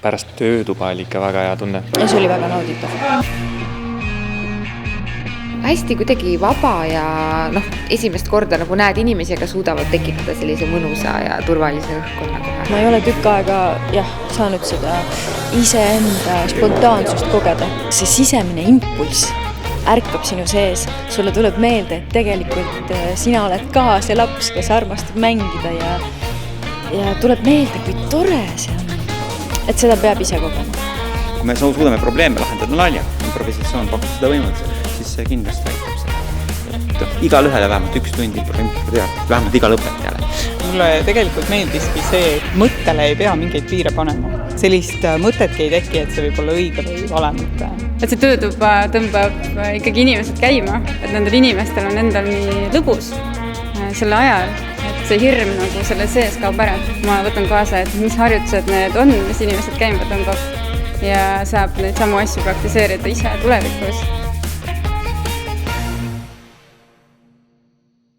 pärast töötuba oli ikka väga hea tunne. Ja see oli väga nauditav. Hästi kuidagi vaba ja esimest korda nagu näed inimesi, aga suudavad tekitada sellise mõnusa ja turvalise õhkkonna kohe. Ma ei ole tükk aega saanud seda iseenda spontaansust kogeda. See sisemine impulss ärkab sinu sees. Sulle tuleb meelde, et tegelikult sina oled ka see laps, kes armastab mängida ja tuleb meelde, kui tore see on. Et seda peab ise kogema. Kui me suudame probleeme lahendada nalja, improvisatsioon pakub seda võimalust, siis see kindlasti aitab seda. Igal ühele vähemalt 1 tund improvisatsioon, vähemalt igal õpetajale. Mulle tegelikult meeldiski see, et mõttele ei pea mingeid piire panema. Sellist mõtetki ei teki, et see võib olla õige või vale mõte. Et see töötuba tõmbab ikkagi inimesed käima, et nendel inimestel on endal nii lõbus selle ajal, et see hirm nagu selle sees kaob ära. Ma võtan kaasa, et mis harjutused need on, mis inimesed käima tõmbab ja saab neid samu asju praktiseerida ise tulevikus.